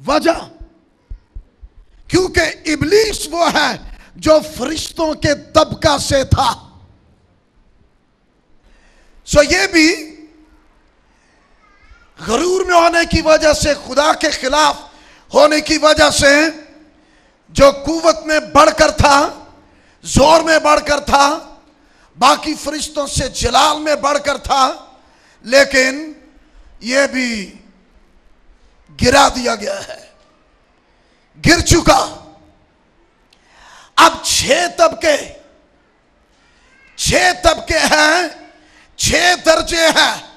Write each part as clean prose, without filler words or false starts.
वजह, क्योंकि इब्लीस वो है जो फरिश्तों के तबका से था। सो ये भी गरूर में होने की वजह से, खुदा के खिलाफ होने की वजह से, जो कुव्वत में बढ़कर था, जोर में बढ़कर था, बाकी फरिश्तों से जलाल में बढ़कर था, लेकिन यह भी गिरा दिया गया है, गिर चुका। अब 6 तबके हैं, 6 दर्जे हैं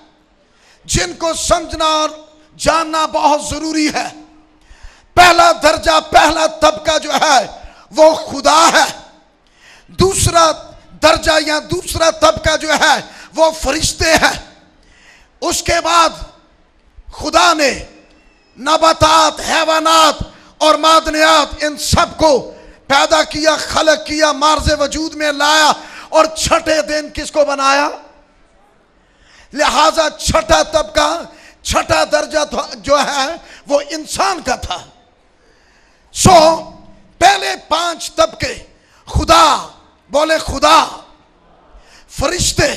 जिनको समझना और जानना बहुत जरूरी है। पहला दर्जा, पहला तबका जो है वो खुदा है। दूसरा दर्जा या दूसरा तबका जो है वो फरिश्ते हैं। उसके बाद खुदा ने नबातात, हैवानात और मादनियात, इन सब को पैदा किया, खलक किया, मार्ज़े वजूद में लाया और छठे दिन किसको बनाया? लिहाजा छठा तबका, छठा दर्जा जो है वो इंसान का था। सो पहले 5 तबके, खुदा, बोले खुदा, फरिश्ते,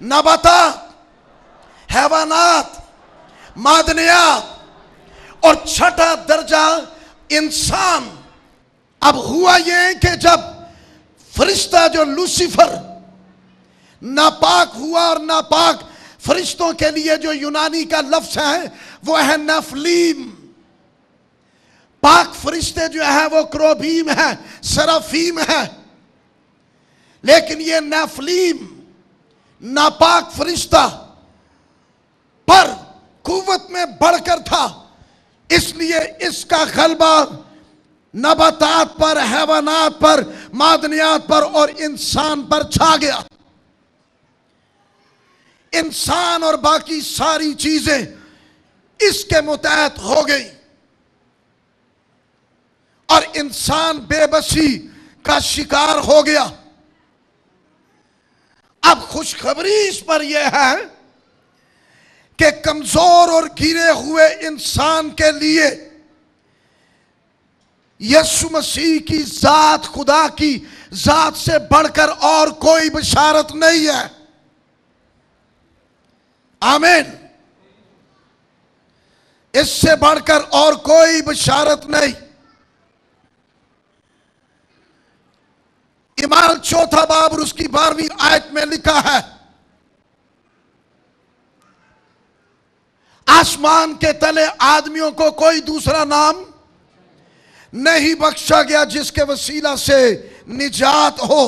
नबातात, हैवानात, मादनियात और छठा दर्जा इंसान। अब हुआ यह कि जब फरिश्ता जो लूसीफर नापाक हुआ, और नापाक फरिश्तों के लिए जो यूनानी का लफ्ज है वो है नफलीम। पाक फरिश्ते जो है वो क्रोबीम है, सराफीम है, लेकिन ये नफलीम, नापाक फरिश्ता पर कुव्वत में बढ़कर था, इसलिए इसका गलबा नबातात पर, हैवानात पर, मादनियात पर और इंसान पर छा गया। इंसान और बाकी सारी चीजें इसके मुतहत हो गई और इंसान बेबसी का शिकार हो गया। अब खुशखबरी इस पर यह है कि कमजोर और गिरे हुए इंसान के लिए यीशु मसीह की जात, खुदा की जात से बढ़कर और कोई बशारत नहीं है। आमीन। इससे बढ़कर और कोई बशारत नहीं। इमाल 4 बाब और उसकी 12वीं आयत में लिखा है, आसमान के तले आदमियों को कोई दूसरा नाम नहीं बख्शा गया जिसके वसीला से निजात हो।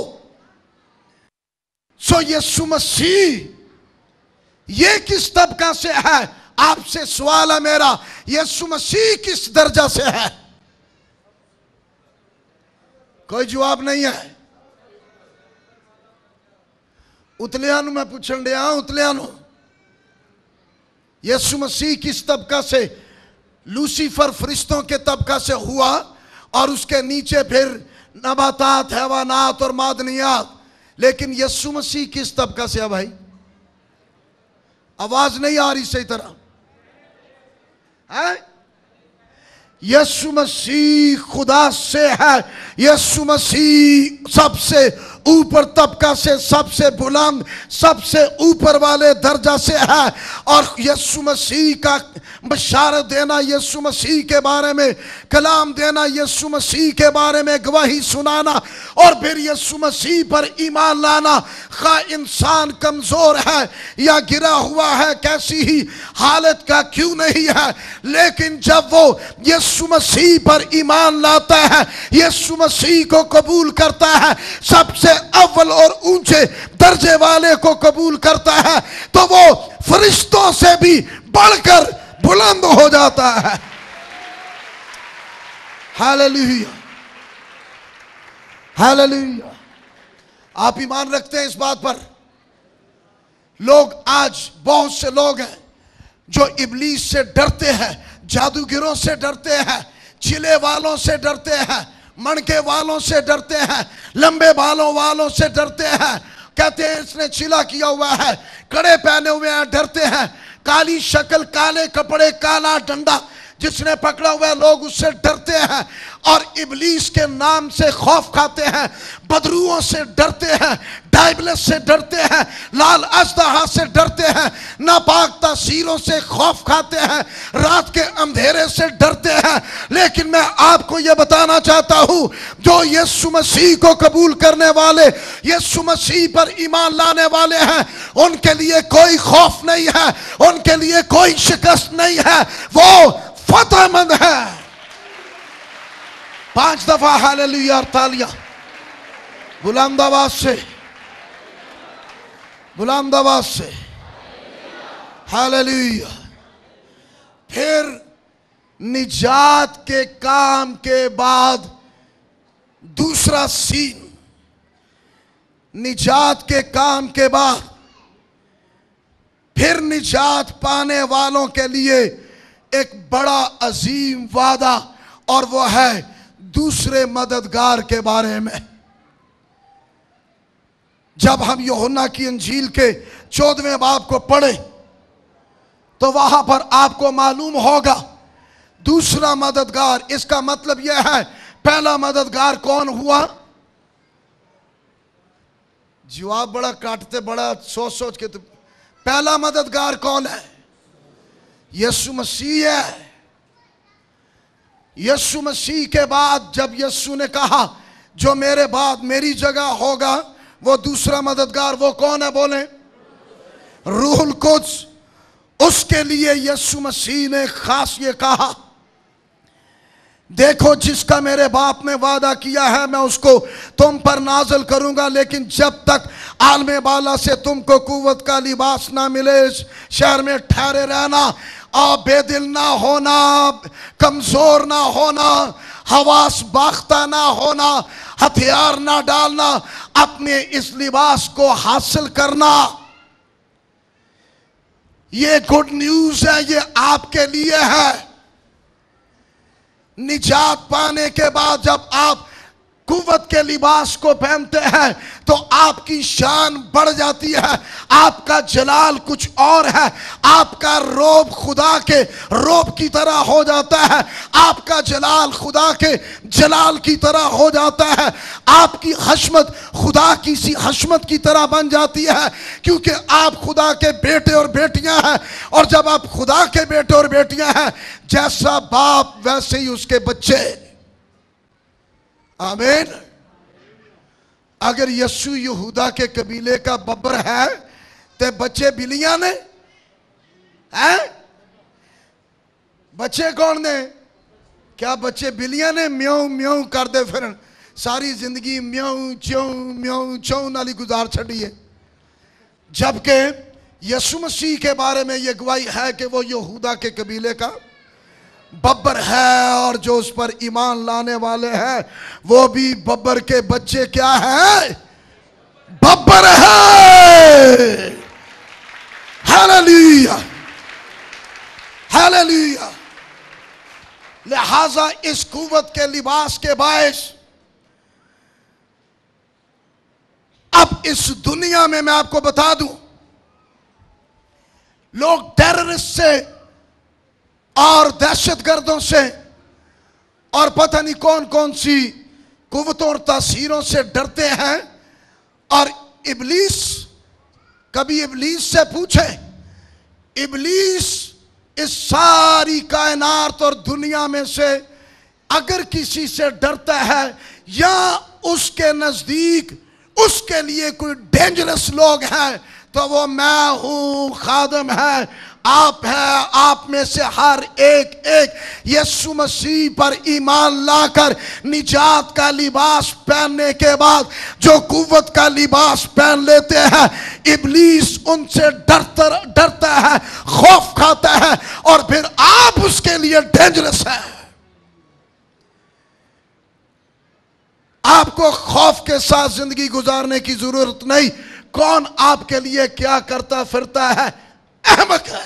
सो यीशु मसीह ये किस तबका से है? आपसे सवाल है मेरा, यीशु मसीह किस दर्जा से है? कोई जवाब नहीं है। उतलिया मैं पूछन दिया, उतलिया यीशु मसीह किस तबका से? लूसीफर फरिश्तों के तबका से हुआ और उसके नीचे फिर नबातात, हैवानात और मादनियात। लेकिन यीशु मसीह किस तबका से है भाई? आवाज नहीं आ रही सही तरह है। यीशु मसीह खुदा से है। यीशु मसीह सबसे ऊपर तबका से, सबसे बुलंद, सबसे ऊपर वाले दर्जा से है। और यीशु मसीह का बशारत देना, यीशु मसीह के बारे में कलाम देना, यीशु मसीह के बारे में गवाही सुनाना और फिर यीशु मसीह पर ईमान लाना, खा इंसान कमजोर है या गिरा हुआ है, कैसी ही हालत का क्यों नहीं है, लेकिन जब वो यीशु मसीह पर ईमान लाता है, यीशु मसीह को कबूल करता है, सबसे अव्वल और ऊंचे दर्जे वाले को कबूल करता है, तो वो फरिश्तों से भी बढ़कर बुलंद हो जाता है। Hallelujah, hallelujah. आप ईमान रखते हैं इस बात पर? लोग आज, बहुत से लोग हैं जो इब्लीस से डरते हैं, जादूगिरों से डरते हैं, चिले वालों से डरते हैं, मणके वालों से डरते हैं, लंबे बालों वालों से डरते हैं। कहते हैं इसने चिला किया हुआ है, कड़े पहने हुए हैं, डरते हैं। काली शक्ल, काले कपड़े, काला डंडा जिसने पकड़ा हुआ है, लोग उससे डरते हैं और इब्लीस के नाम से खौफ खाते हैं, बदरूओं से डरते हैं, डायबलिस से डरते हैं, लाल अजदहा से डरते हैं, नापाक तासीरों से खौफ खाते हैं, रात के अंधेरे से डरते हैं। लेकिन मैं आपको यह बताना चाहता हूं, जो यीशु मसीह को कबूल करने वाले, यीशु मसीह पर ईमान लाने वाले हैं, उनके लिए कोई खौफ नहीं है, उनके लिए कोई शिकस्त नहीं है, वो फतेहमंद है। 5 दफा हालेलुया और तालियां बुलंद आवाज से, बुलंद आवाज से हालेलुया। फिर निजात के काम के बाद दूसरा सीन, निजात के काम के बाद फिर निजात पाने वालों के लिए एक बड़ा अजीम वादा, और वो है दूसरे मददगार के बारे में। जब हम यूहन्ना की इंजील के 14वें बाब को पढ़े तो वहां पर आपको मालूम होगा दूसरा मददगार, इसका मतलब यह है पहला मददगार कौन हुआ। जवाब बड़ा काटते, बड़ा सोच सोच के, तो पहला मददगार कौन है? यीशु मसीह है। यीशु मसीह के बाद जब यीशु ने कहा जो मेरे बाद मेरी जगह होगा, वो दूसरा मददगार वो कौन है? बोले रूहुल कुद्स। उसके लिए यीशु मसीह ने खास ये कहा, देखो जिसका मेरे बाप ने वादा किया है मैं उसको तुम पर नाज़िल करूंगा, लेकिन जब तक आलमे बाला से तुमको कुव्वत का लिबास ना मिले शहर में ठहरे रहना, और बेदिल ना होना, कमजोर ना होना, हवास बाख्ता ना होना, हथियार ना डालना, अपने इस लिबास को हासिल करना। ये गुड न्यूज है, ये आपके लिए है। निजात पाने के बाद जब आप कुव्वत के लिबास को पहनते हैं तो आपकी शान बढ़ जाती है, आपका जलाल कुछ और है, आपका रोब खुदा के रोब की तरह हो जाता है, आपका जलाल खुदा के जलाल की तरह हो जाता है, आपकी हशमत खुदा की सी हशमत की तरह बन जाती है, क्योंकि आप खुदा के बेटे और बेटियां हैं। और जब आप खुदा के बेटे और बेटियां हैं, जैसा बाप वैसे ही उसके बच्चे। आमीन। अगर यीशु यहूदा के कबीले का बब्बर है तो बच्चे बिलियां ने हैं? बच्चे कौन ने? क्या बच्चे बिलियां ने म्याऊं म्याऊं कर दे फिर सारी जिंदगी म्याऊं च्यों नाली गुजार छड़ी है। जबकि यीशु मसीह के बारे में यह गवाही है कि वो यहूदा के कबीले का बब्बर है, और जो उस पर ईमान लाने वाले हैं वो भी बब्बर के बच्चे क्या है? बब्बर है। Hallelujah, hallelujah. लिहाजा इस कुव्वत के लिबास के बायस अब इस दुनिया में मैं आपको बता दूं, लोग टेररिस्ट से और दहशतगर्दों से और पता नहीं कौन कौन सी कुव्वतों और तासीरों से डरते हैं। और इब्लीस, कभी इब्लीस से पूछे, इब्लीस इस सारी कायनात और दुनिया में से अगर किसी से डरता है या उसके नजदीक उसके लिए कोई डेंजरस लोग हैं, तो वो मैं हूं, खादम है, आप है। आप में से हर एक एक यीशु मसीह पर ईमान लाकर निजात का लिबास पहनने के बाद जो कुव्वत का लिबास पहन लेते हैं, इब्लीस उनसे डरता है, खौफ खाता है, और फिर आप उसके लिए डेंजरस है। आपको खौफ के साथ जिंदगी गुजारने की जरूरत नहीं। कौन आपके लिए क्या करता फिरता है, अहमक है।